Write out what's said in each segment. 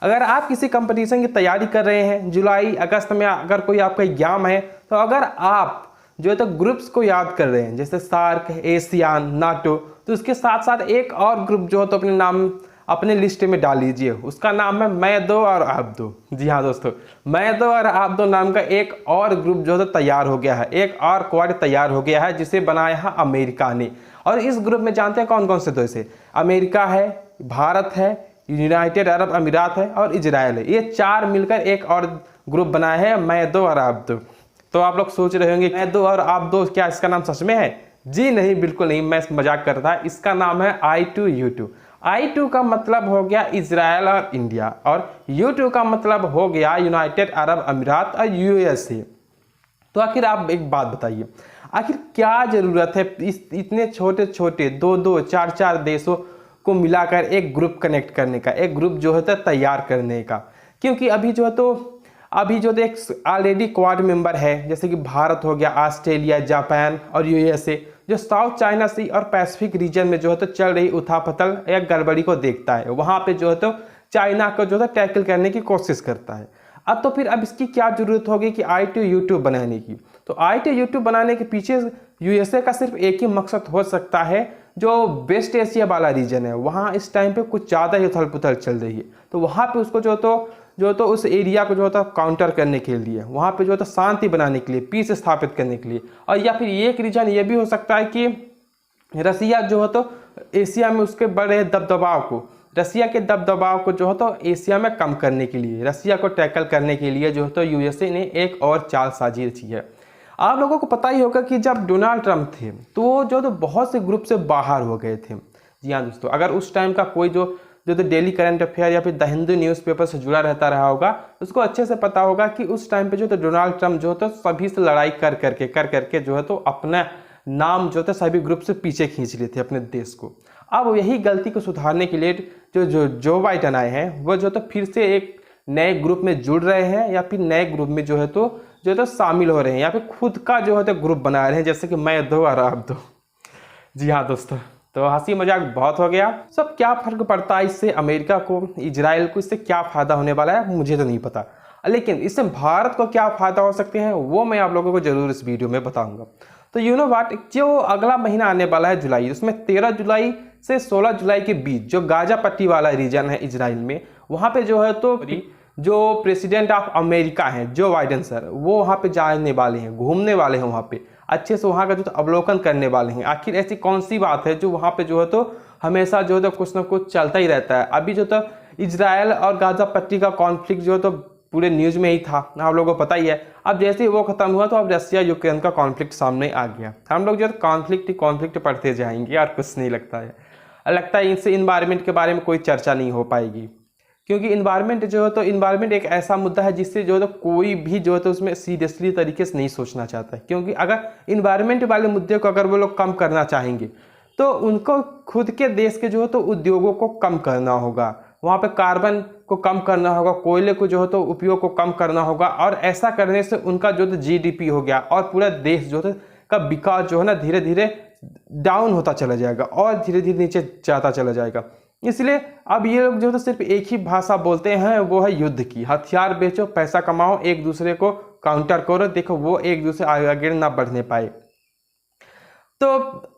अगर आप किसी कंपटीशन की तैयारी कर रहे हैं जुलाई अगस्त में, अगर कोई आपका एग्जाम है, तो अगर आप जो है तो ग्रुप्स को याद कर रहे हैं जैसे सार्क, एशियान, नाटो, तो उसके साथ साथ एक और ग्रुप जो है तो अपने नाम अपने लिस्ट में डाल लीजिए। उसका नाम है मैं दो और आप दो। जी हाँ दोस्तों, मैं दो और आप दो नाम का एक और ग्रुप जो है तैयार हो गया है, एक और क्वाड तैयार हो गया है जिसे बनाया है अमेरिका ने। और इस ग्रुप में जानते हैं कौन कौन से देश है? अमेरिका है, भारत है, यूनाइटेड अरब अमीरात है और इजराइल है। ये चार मिलकर एक और ग्रुप बनाया है मैं दो और आप दो। तो आप लोग सोच रहे होंगे मैं दो और आप दो, क्या इसका नाम सच में है? जी नहीं, बिल्कुल नहीं, मैं मजाक कर रहा था। इसका नाम है I2U2। I2 का मतलब हो गया इजराइल और इंडिया, और U2 का मतलब हो गया यूनाइटेड अरब अमीरात और USA। तो आखिर आप एक बात बताइए, आखिर क्या जरूरत है इस इतने छोटे छोटे दो दो चार चार देशों को मिलाकर एक ग्रुप कनेक्ट करने का, एक ग्रुप जो है तैयार करने का? क्योंकि अभी जो एक ऑलरेडी क्वाड मेंबर है, जैसे कि भारत हो गया, ऑस्ट्रेलिया, जापान और USA, जो साउथ चाइना सी और पैसिफिक रीजन में जो है तो चल रही उथापथल या गड़बड़ी को देखता है, वहाँ पे जो है तो चाइना को जो है टैकल करने की कोशिश करता है। अब इसकी क्या जरूरत होगी कि I2U2 बनाने की? तो I2U2 बनाने के पीछे USA का सिर्फ एक ही मकसद हो सकता है, जो वेस्ट एशिया वाला रीजन है, वहाँ इस टाइम पे कुछ ज़्यादा ही उथल पुथल चल रही है, तो वहाँ पे उसको जो तो उस एरिया को जो काउंटर करने के लिए, वहाँ पे जो शांति बनाने के लिए, पीस स्थापित करने के लिए। और या फिर एक रीजन ये भी हो सकता है कि रसिया जो है तो एशिया में उसके बड़े दबदबाव को, रसिया के दबदबाव को जो है तो एशिया में कम करने के लिए, रसिया को टैकल करने के लिए जो है तो USA ने एक और चाल साजी रची है। आप लोगों को पता ही होगा कि जब डोनाल्ड ट्रंप थे तो जो तो बहुत से ग्रुप से बाहर हो गए थे। जी हाँ दोस्तों, अगर उस टाइम का कोई जो डेली करंट अफेयर या फिर द हिंदू न्यूज़पेपर से जुड़ा रहता रहा होगा, उसको अच्छे से पता होगा कि उस टाइम पे जो तो डोनाल्ड ट्रंप जो तो सभी से लड़ाई कर करके जो है तो अपना नाम जो था सभी ग्रुप से पीछे खींच लिए थे अपने देश को। अब यही गलती को सुधारने के लिए जो बाइडेन आए हैं, वो जो तो फिर से एक नए ग्रुप में जुड़ रहे हैं, या फिर नए ग्रुप में जो है तो शामिल हो रहे हैं, या फिर खुद का जो है तो ग्रुप बना रहे हैं, जैसे कि मैं दो और आप दो। जी हाँ दोस्तों, तो हंसी मजाक बहुत हो गया। सब क्या फर्क पड़ता है इससे अमेरिका को, इजराइल को, इससे क्या फायदा होने वाला है मुझे तो नहीं पता, लेकिन इससे भारत को क्या फायदा हो सकते हैं वो मैं आप लोगों को जरूर इस वीडियो में बताऊंगा। तो यू नो व्हाट, जो अगला महीना आने वाला है जुलाई, उसमें 13 जुलाई से 16 जुलाई के बीच जो गाजा पट्टी वाला रीजन है इजराइल में, वहाँ पे जो है तो जो प्रेसिडेंट ऑफ अमेरिका हैं जो बाइडेन सर, वो वहाँ पे जाने वाले हैं, घूमने वाले हैं, वहाँ पे अच्छे से वहाँ का जो अवलोकन करने वाले हैं। आखिर ऐसी कौन सी बात है जो वहाँ पे जो है तो हमेशा जो है तो कुछ ना कुछ चलता ही रहता है। अभी जो तो इजराइल और गाजा पट्टी का कॉन्फ्लिक्ट जो है तो पूरे न्यूज़ में ही था, आप लोगों को पता ही है। अब जैसे ही वो खत्म हुआ तो अब रसिया यूक्रेन का कॉन्फ्लिक्ट सामने आ गया। हम लोग जो कॉन्फ्लिक्ट पढ़ते जाएंगे यार, कुछ नहीं लगता है इससे इन्वायरमेंट के बारे में कोई चर्चा नहीं हो पाएगी, क्योंकि इन्वायरमेंट जो है तो इन्वायरमेंट एक ऐसा मुद्दा है जिससे जो है तो कोई भी जो है तो उसमें सीरियसली तरीके से नहीं सोचना चाहता है। क्योंकि अगर इन्वायरमेंट वाले मुद्दे को अगर वो लोग कम करना चाहेंगे तो उनको खुद के देश के जो है तो उद्योगों को कम करना होगा, वहाँ पे कार्बन को कम करना होगा, कोयले को जो है तो उपयोग को कम करना होगा, और ऐसा करने से उनका जो तो GDP हो गया और पूरा देश जो है का विकास जो है ना धीरे धीरे डाउन होता चला जाएगा और धीरे धीरे नीचे जाता चला जाएगा। इसलिए अब ये लोग जो तो सिर्फ एक ही भाषा बोलते हैं, वो है युद्ध की। हथियार बेचो, पैसा कमाओ, एक दूसरे को काउंटर करो, देखो वो एक दूसरे आगे ना बढ़ने पाए। तो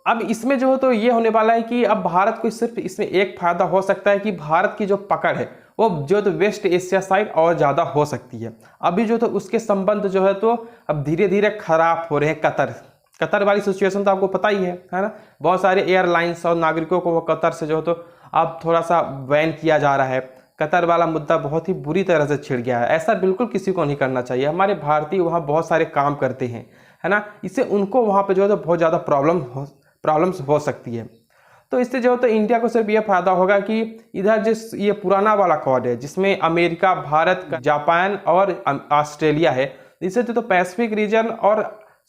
अब इसमें जो है तो ये होने वाला है कि अब भारत को सिर्फ इसमें एक फायदा हो सकता है कि भारत की जो पकड़ है वो जो तो वेस्ट एशिया साइड और ज़्यादा हो सकती है। अभी जो तो उसके संबंध जो है तो अब धीरे धीरे खराब हो रहे हैं। कतर वाली सिचुएशन तो आपको पता ही है ना। बहुत सारे एयरलाइंस और नागरिकों को वो कतर से जो है तो अब थोड़ा सा बैन किया जा रहा है। कतर वाला मुद्दा बहुत ही बुरी तरह से छिड़ गया है। ऐसा बिल्कुल किसी को नहीं करना चाहिए। हमारे भारतीय वहाँ बहुत सारे काम करते हैं, है ना, इससे उनको वहाँ पे जो है तो बहुत ज़्यादा प्रॉब्लम्स हो सकती है। तो इससे जो है तो इंडिया को सिर्फ ये फायदा होगा कि इधर जिस ये पुराना वाला क्वाड है जिसमें अमेरिका, भारत, जापान और ऑस्ट्रेलिया है, इससे जो तो पैसिफिक रीजन और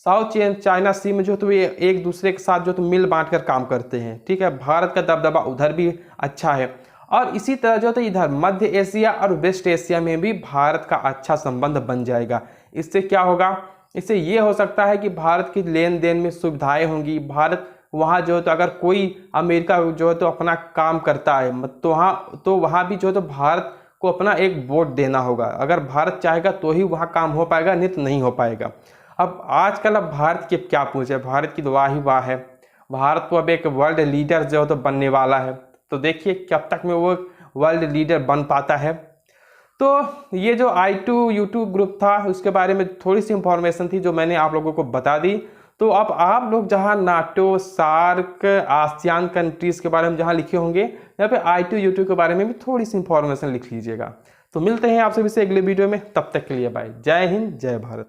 साउथ चाइना सी में जो तो ये एक दूसरे के साथ जो तो मिल बांट कर काम करते हैं। ठीक है, भारत का दबदबा उधर भी अच्छा है, और इसी तरह जो तो इधर मध्य एशिया और वेस्ट एशिया में भी भारत का अच्छा संबंध बन जाएगा। इससे क्या होगा, इससे ये हो सकता है कि भारत की लेन देन में सुविधाएं होंगी। भारत वहाँ जो है तो अगर कोई अमेरिका जो है तो अपना काम करता है तो वहाँ भी जो है तो भारत को अपना एक वोट देना होगा। अगर भारत चाहेगा तो ही वहाँ काम हो पाएगा, नहीं तो नहीं हो पाएगा। अब आजकल अब भारत की क्या पूछे, भारत की तो वाह ही वाह है। भारत तो अब एक वर्ल्ड लीडर जो तो बनने वाला है, तो देखिए कब तक में वो वर्ल्ड लीडर बन पाता है। तो ये जो I2U2 ग्रुप था उसके बारे में थोड़ी सी इंफॉर्मेशन थी जो मैंने आप लोगों को बता दी। तो अब आप लोग जहां नाटो, सार्क, आसियान कंट्रीज़ के बारे में जहां लिखे होंगे, यहाँ पे I2U2 के बारे में भी थोड़ी सी इंफॉर्मेशन लिख लीजिएगा। तो मिलते हैं आपसे फिर से अगले वीडियो में, तब तक के लिए बाय। जय हिंद, जय भारत।